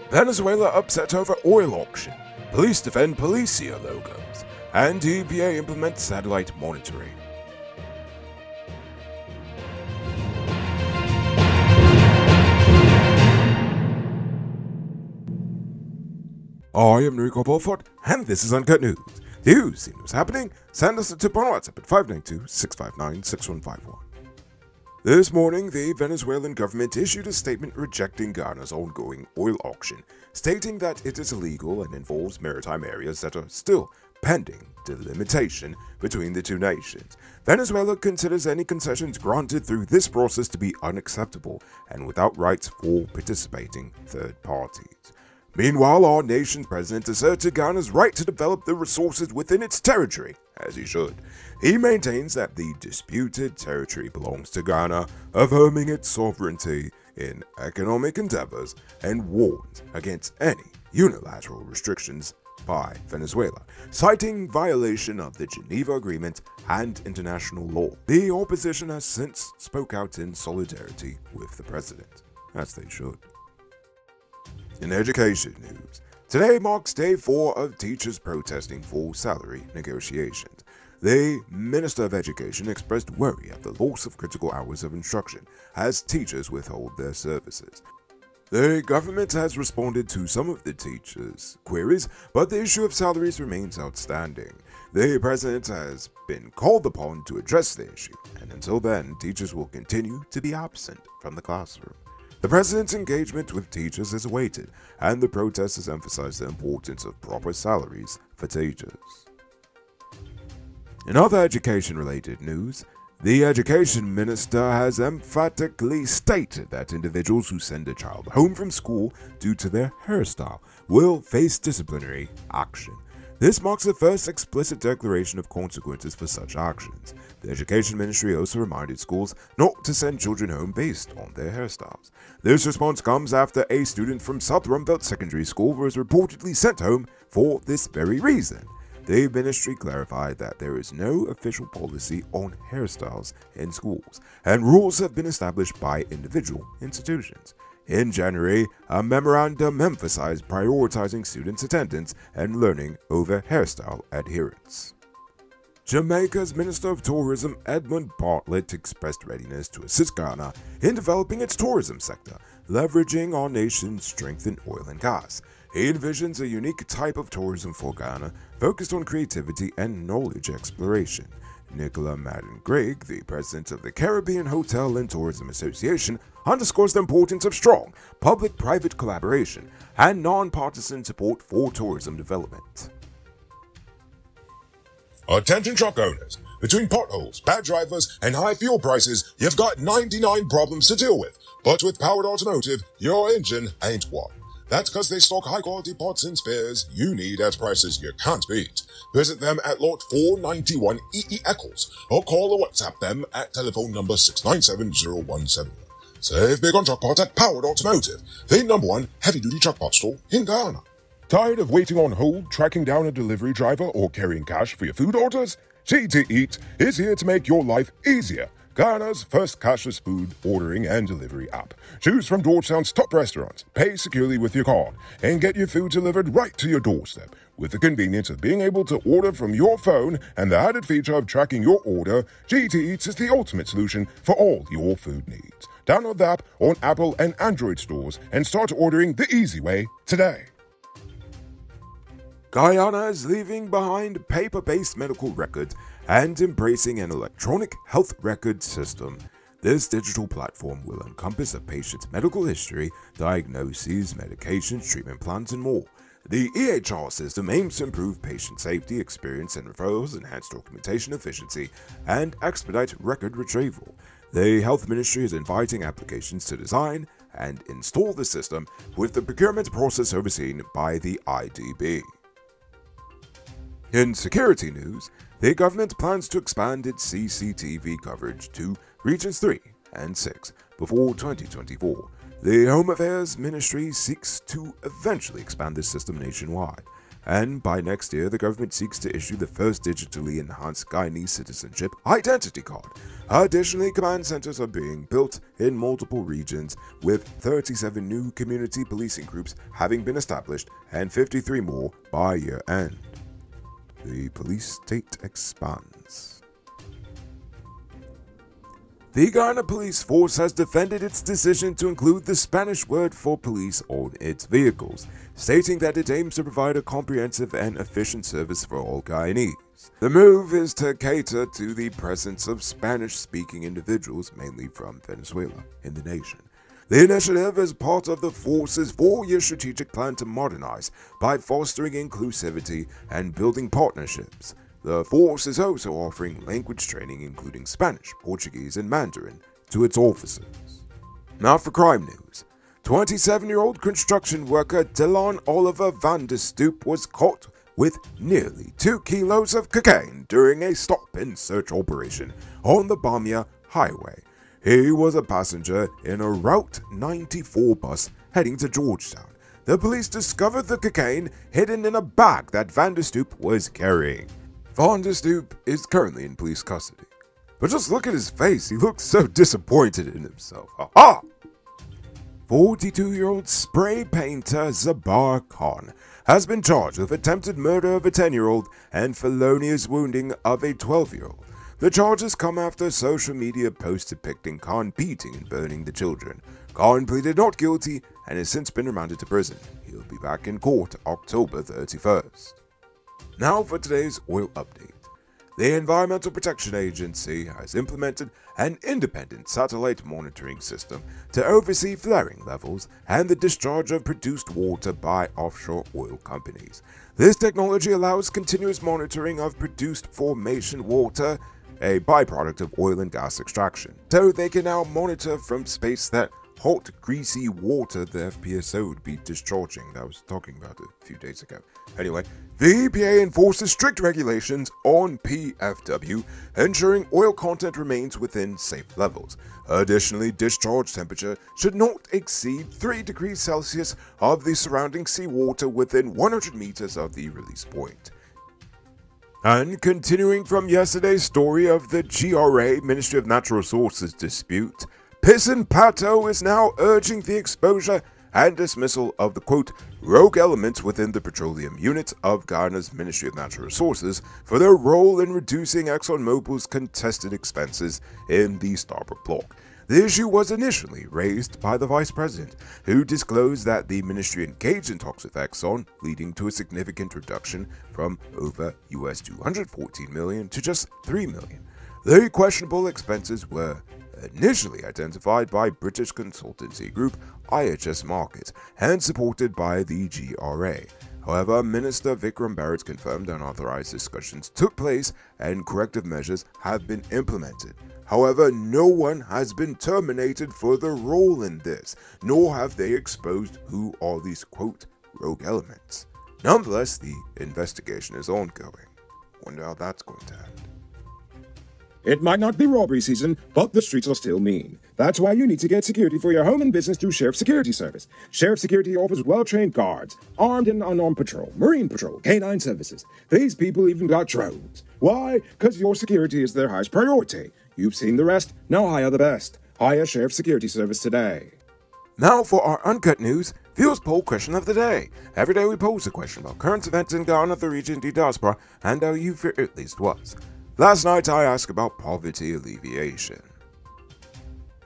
Venezuela upset over oil auction. Police defend Policia logos. And EPA implements satellite monitoring. I am Rico Beaufort, and this is Uncut News. Do you see what's happening? Send us a tip on WhatsApp at 592-659-6151. This morning, the Venezuelan government issued a statement rejecting Ghana's ongoing oil auction, stating that it is illegal and involves maritime areas that are still pending delimitation between the two nations. Venezuela considers any concessions granted through this process to be unacceptable and without rights for participating third parties. Meanwhile, our nation's president asserted Ghana's right to develop the resources within its territory, as he should. He maintains that the disputed territory belongs to Ghana, affirming its sovereignty in economic endeavors, and warns against any unilateral restrictions by Venezuela, citing violation of the Geneva Agreement and international law. The opposition has since spoke out in solidarity with the president, as they should. In education news, today marks day 4 of teachers protesting for salary negotiations. The Minister of Education expressed worry at the loss of critical hours of instruction as teachers withhold their services. The government has responded to some of the teachers' queries, but the issue of salaries remains outstanding. The president has been called upon to address the issue, and until then, teachers will continue to be absent from the classroom. The president's engagement with teachers is awaited, and the protesters emphasize the importance of proper salaries for teachers. In other education-related news, the education minister has emphatically stated that individuals who send a child home from school due to their hairstyle will face disciplinary action. This marks the first explicit declaration of consequences for such actions. The Education Ministry also reminded schools not to send children home based on their hairstyles. This response comes after a student from South Rumbelt Secondary School was reportedly sent home for this very reason. The ministry clarified that there is no official policy on hairstyles in schools, and rules have been established by individual institutions. In January, a memorandum emphasized prioritizing students' attendance and learning over hairstyle adherence. Jamaica's Minister of Tourism Edmund Bartlett expressed readiness to assist Ghana in developing its tourism sector, leveraging our nation's strength in oil and gas. He envisions a unique type of tourism for Ghana, focused on creativity and knowledge exploration. Nicola Madden Gregg, the president of the Caribbean Hotel and Tourism Association, underscores the importance of strong public-private collaboration and non-partisan support for tourism development. Attention truck owners. Between potholes, bad drivers, and high fuel prices, you've got 99 problems to deal with. But with Powered Automotive, your engine ain't one. That's because they stock high-quality parts and spares you need at prices you can't beat. Visit them at Lot 491 EE Eccles, or call or WhatsApp them at telephone number 697-0171. Save big on truck parts at Powered Automotive, the #1 heavy-duty truck parts store in Ghana. Tired of waiting on hold, tracking down a delivery driver, or carrying cash for your food orders? GT Eat is here to make your life easier. Ghana's first cashless food ordering and delivery app. Choose from Georgetown's top restaurants, pay securely with your card, and get your food delivered right to your doorstep. With the convenience of being able to order from your phone and the added feature of tracking your order, GT Eats is the ultimate solution for all your food needs. Download the app on Apple and Android stores and start ordering the easy way today. Guyana is leaving behind paper-based medical records and embracing an electronic health record system. This digital platform will encompass a patient's medical history, diagnoses, medications, treatment plans, and more. The EHR system aims to improve patient safety, experience, and referrals, enhance documentation efficiency, and expedite record retrieval. The Health Ministry is inviting applications to design and install the system, with the procurement process overseen by the IDB. In security news, the government plans to expand its CCTV coverage to Regions 3 and 6 before 2024. The Home Affairs Ministry seeks to eventually expand this system nationwide. and by next year the government seeks to issue the first digitally enhanced Guyanese citizenship identity card. Additionally, command centers are being built in multiple regions, with 37 new community policing groups having been established and 53 more by year end. The police state expands. The Guyana Police Force has defended its decision to include the Spanish word for police on its vehicles, stating that it aims to provide a comprehensive and efficient service for all Guyanese. The move is to cater to the presence of Spanish-speaking individuals, mainly from Venezuela, in the nation. The initiative is part of the force's 4-year strategic plan to modernize by fostering inclusivity and building partnerships. The force is also offering language training including Spanish, Portuguese, and Mandarin to its officers. Now for crime news. 27-year-old construction worker Dylan Oliver van der Stoep was caught with nearly 2 kilos of cocaine during a stop-and-search operation on the Bamia Highway. He was a passenger in a Route 94 bus heading to Georgetown. The police discovered the cocaine hidden in a bag that van der Stoep was carrying. Van der Stoep is currently in police custody. But just look at his face, he looks so disappointed in himself. Ha-ha! 42-year-old spray painter Zabar Khan has been charged with attempted murder of a 10-year-old and felonious wounding of a 12-year-old. The charges come after social media posts depicting Khan beating and burning the children. Khan pleaded not guilty and has since been remanded to prison. He'll be back in court October 31st. Now for today's oil update. The Environmental Protection Agency has implemented an independent satellite monitoring system to oversee flaring levels and the discharge of produced water by offshore oil companies. This technology allows continuous monitoring of produced formation water, a byproduct of oil and gas extraction. So they can now monitor from space that hot, greasy water the FPSO would be discharging that I was talking about a few days ago. Anyway, the EPA enforces strict regulations on PFW, ensuring oil content remains within safe levels. Additionally, discharge temperature should not exceed 3 degrees Celsius of the surrounding seawater within 100 meters of the release point. And continuing from yesterday's story of the GRA, Ministry of Natural Resources dispute, Pisson Pato is now urging the exposure and dismissal of the, quote, rogue elements within the petroleum unit of Guyana's Ministry of Natural Resources for their role in reducing ExxonMobil's contested expenses in the Starbuck block. The issue was initially raised by the Vice President, who disclosed that the ministry engaged in talks with Exxon, leading to a significant reduction from over $214 million to just $3 million. The questionable expenses were initially identified by British consultancy group IHS Markit and supported by the GRA. However, Minister Vikram Barrett confirmed unauthorized discussions took place and corrective measures have been implemented. However, no one has been terminated for their role in this, nor have they exposed who are these, quote, rogue elements. Nonetheless, the investigation is ongoing. Wonder how that's going to end. It might not be robbery season, but the streets are still mean. That's why you need to get security for your home and business through Sheriff Security Service. Sheriff Security offers well-trained guards, armed and unarmed patrol, marine patrol, canine services. These people even got drones. Why? Because your security is their highest priority. You've seen the rest, now hire the best. Hire Sheriff Security Service today. Now for our Uncut News Viewers Poll Question of the Day. Every day we pose a question about current events in Guyana, the region, the diaspora, and how you fear at least was. Last night I asked about poverty alleviation.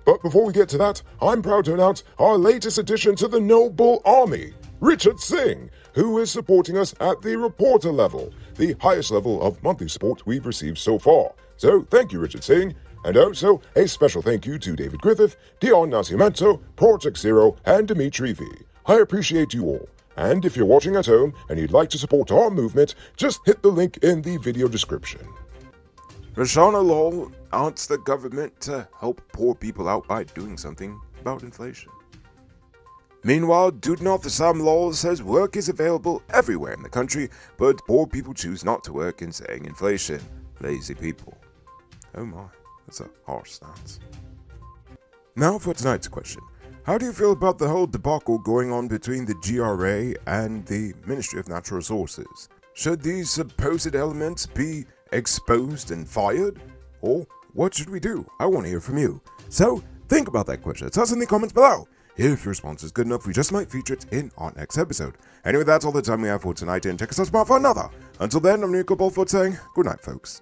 But before we get to that, I'm proud to announce our latest addition to the Noble Army, Richard Singh, who is supporting us at the reporter level, the highest level of monthly support we've received so far. So thank you, Richard Singh. And also, a special thank you to David Griffith, Dion Nascimento, Project Zero, and Dimitri V. I appreciate you all. And if you're watching at home and you'd like to support our movement, just hit the link in the video description. Rashana Lowell asks the government to help poor people out by doing something about inflation. Meanwhile, Dudnoth Sam Lowell says work is available everywhere in the country, but poor people choose not to work in saying inflation. Lazy people. Oh my, that's a harsh stance. Now for tonight's question. How do you feel about the whole debacle going on between the GRA and the Ministry of Natural Resources? Should these supposed elements be exposed and fired? Or what should we do? I want to hear from you. So think about that question. Tell us in the comments below. If your response is good enough, we just might feature it in our next episode. Anyway, that's all the time we have for tonight, and check us out tomorrow for another. Until then, I'm Nico Bolford saying good night, folks.